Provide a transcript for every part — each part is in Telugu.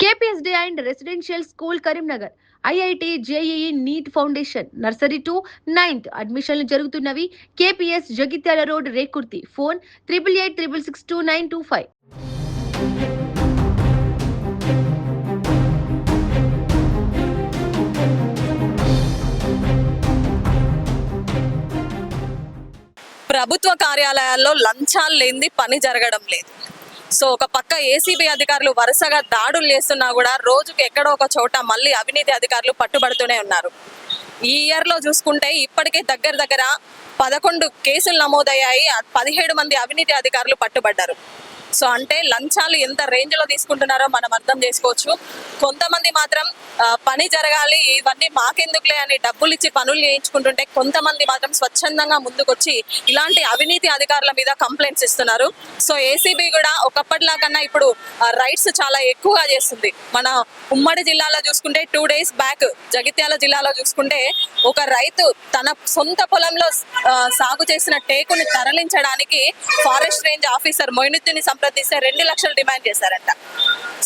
KPSD and Residential School Karimnagar, IIT JEE NEET Foundation, Nursery to 9th అడ్మిషన్లు జరుగుతున్నవి. KPS Jagtial road Rekurthi. Phone 8886662925. ప్రభుత్వ కార్యాలయాల్లో లంచాలు లేనిది పని జరగడం లేదు. సో ఒక పక్క ఏసీబీ అధికారులు వరుసగా దాడులు చేస్తున్నా కూడా రోజుకి ఎక్కడో ఒక చోట మళ్ళీ అవినీతి అధికారులు పట్టుబడుతూనే ఉన్నారు. ఈ ఇయర్లో చూసుకుంటే ఇప్పటికే దగ్గర 11 కేసులు నమోదయ్యాయి. 17 మంది అవినీతి అధికారులు పట్టుబడ్డారు. సో అంటే లంచాలు ఎంత రేంజ్లో తీసుకుంటున్నారో మనం అర్థం చేసుకోవచ్చు. కొంతమంది మాత్రం పని జరగాలి, ఇవన్నీ మాకెందుకులే అని డబ్బులు ఇచ్చి పనులు చేయించుకుంటుంటే, కొంతమంది మాత్రం స్వచ్ఛందంగా ముందుకొచ్చి ఇలాంటి అవినీతి అధికారుల మీద కంప్లైంట్స్ ఇస్తున్నారు. సో ఏసీబీ కూడా ఒకప్పటిలా కన్నా ఇప్పుడు రైడ్స్ చాలా ఎక్కువగా చేస్తుంది. మన ఉమ్మడి జిల్లాలో చూసుకుంటే 2 days బ్యాక్ జగిత్యాల జిల్లాలో చూసుకుంటే ఒక రైతు తన సొంత పొలంలో సాగు చేసిన టేకుని తరలించడానికి ఫారెస్ట్ రేంజ్ ఆఫీసర్ మొయినుద్దీన్ సంప్రదిస్తే 2 లక్షలు డిమాండ్ చేశారంట.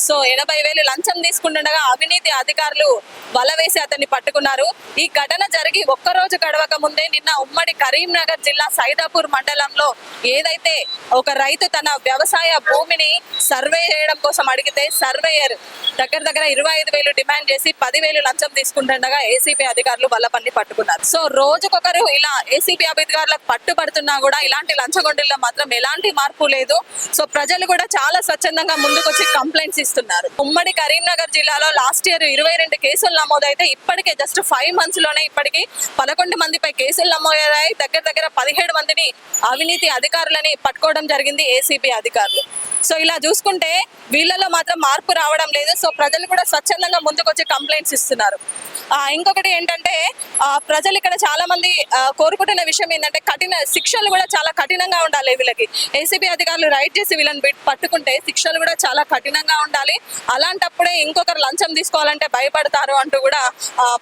సో 80,000 లంచం తీసుకుంటుండగా అవినీతి అధికారులు వల వేసి అతన్ని పట్టుకున్నారు. ఈ ఘటన జరిగి ఒక్కరోజు గడవక ముందే నిన్న ఉమ్మడి కరీంనగర్ జిల్లా సైదాపూర్ మండలంలో ఏదైతే ఒక రైతు తన వ్యవసాయ భూమిని సర్వే చేయడం కోసం అడిగితే సర్వేయర్ దగ్గర 25,000 డిమాండ్ చేసి 10,000 లంచం తీసుకుంటుండగా ఏసీబీ అధికారులు వల్ల పన్ని పట్టుకున్నారు. సో రోజుకొకరు ఇలా ఏసీబీ అధికారులకు పట్టుబడుతున్నా కూడా ఇలాంటి లంచగొండిల్లో మాత్రం ఎలాంటి మార్పు లేదు. సో ప్రజలు కూడా చాలా స్వచ్ఛందంగా ముందుకొచ్చి కంప్లైంట్స్ ఇస్తున్నారు. ఉమ్మడి కరీంనగర్ జిల్లాలో లాస్ట్ ఇయర్ 22 కేసులు నమోదైతే ఇప్పటికే జస్ట్ 5 months లోనే ఇప్పటికి 11 మందిపై కేసులు నమోదయ్యాయి. దగ్గర 17 మందిని అవినీతి అధికారులని పట్టుకోవడం జరిగింది ఏసీబీ అధికారులు. సో ఇలా చూసుకుంటే వీళ్ళలో మాత్రం మార్పు రావడం లేదు. సో ప్రజలు కూడా స్వచ్ఛందంగా ముందుకొచ్చి కంప్లైంట్స్ ఇస్తున్నారు. ఇంకొకటి ఏంటంటే ప్రజలు ఇక్కడ చాలా మంది కోరుకుంటున్న విషయం ఏంటంటే కఠిన శిక్షలు కూడా చాలా కఠినంగా ఉండాలి. వీళ్ళకి ఏసీబీ అధికారులు రైడ్ చేసి వీళ్ళని పట్టుకుంటే శిక్షలు కూడా చాలా కఠినంగా ఉండాలి. అలాంటప్పుడే ఇంకొకరు లంచం తీసుకోవాలంటే భయపడతారు అంటూ కూడా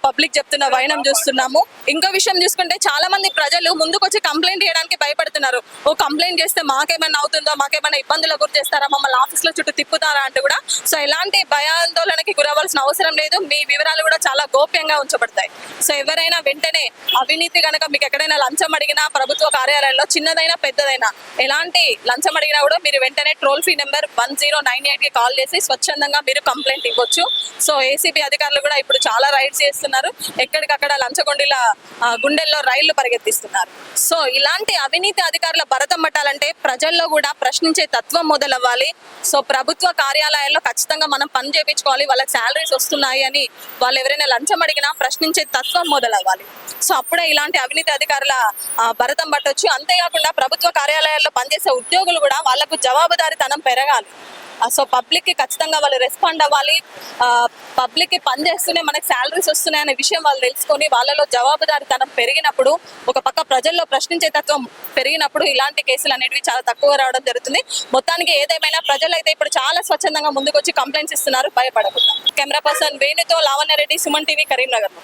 పబ్లిక్ చెప్తున్న వైనం చూస్తున్నాము. ఇంకో విషయం చూసుకుంటే చాలా మంది ప్రజలు ముందుకొచ్చి కంప్లైంట్ చేయడానికి భయపడుతున్నారు. ఓ కంప్లైంట్ చేస్తే మాకేమైనా అవుతుందో, మాకేమైనా ఇబ్బందులు గురి చేస్తారా, మమ్మల్ని ఆఫీస్లో చుట్టూ తిప్పుతారా అంటూ కూడా. సో ఎలాంటి భయాందోళనకి గురవ్వాల్సిన అవసరం లేదు. మీ వివరాలు కూడా చాలా గోప్యంగా ఉంచబడతాయి. సో ఎవరైనా వెంటనే అవినీతి కనుక మీకు ఎక్కడైనా లంచం అడిగినా ప్రభుత్వ కార్యాలయాల్లో చిన్నదైనా పెద్దదైనా ఎలాంటి లంచం అడిగినా కూడా మీరు వెంటనే టోల్ ఫ్రీ నెంబర్ 1098కి కాల్ చేసి స్వచ్ఛందంగా మీరు కంప్లైంట్ ఇవ్వచ్చు. సో ఏసీబీ అధికారులు కూడా ఇప్పుడు చాలా రైడ్స్ చేస్తున్నారు. ఎక్కడికక్కడ లంచగొండిల గుండెల్లో రైళ్లు పరిగెత్తిస్తున్నారు. సో ఇలాంటి అవినీతి అధికారుల భరతం పట్టాలంటే ప్రజల్లో కూడా ప్రశ్నించే తత్వం మొదలవ్వాలి. సో ప్రభుత్వ కార్యాలయాల్లో ఖచ్చితంగా మనం పని చేయించుకోవాలి. వాళ్ళకి శాలరీస్ వస్తున్నాయి అని వాళ్ళు ఎవరైనా లంచం అడిగినా ప్రశ్నించే తత్వం మొదలవ్వాలి. సో అప్పుడే ఇలాంటి అవినీతి అధికారుల భరతం పట్టొచ్చు. అంతేకాకుండా ప్రభుత్వ కార్యాలయాల్లో పనిచేసే ఉద్యోగులు కూడా వాళ్ళకు జవాబుదారీతనం పెరగాలి. సో పబ్లిక్ కి ఖచ్చితంగా వాళ్ళు రెస్పాండ్ అవ్వాలి. పబ్లిక్ కి పని చేస్తూనే మనకి శాలరీస్ వస్తున్నాయి అనే విషయం వాళ్ళు తెలుసుకొని వాళ్ళలో జవాబుదారీతనం పెరిగినప్పుడు, ఒక పక్క ప్రజల్లో ప్రశ్నించే తత్వం పెరిగినప్పుడు ఇలాంటి కేసులు అనేవి చాలా తక్కువ రావడం జరుగుతుంది. మొత్తానికి ఏదేమైనా ప్రజలు అయితే ఇప్పుడు చాలా స్వచ్ఛందంగా ముందుకు వచ్చి కంప్లైంట్స్ ఇస్తున్నారు, భయపడకుండా. కెమెరా పర్సన్ వేణుతో లావణ్య రెడ్డి, సుమన్ టీవీ, కరీంనగర్.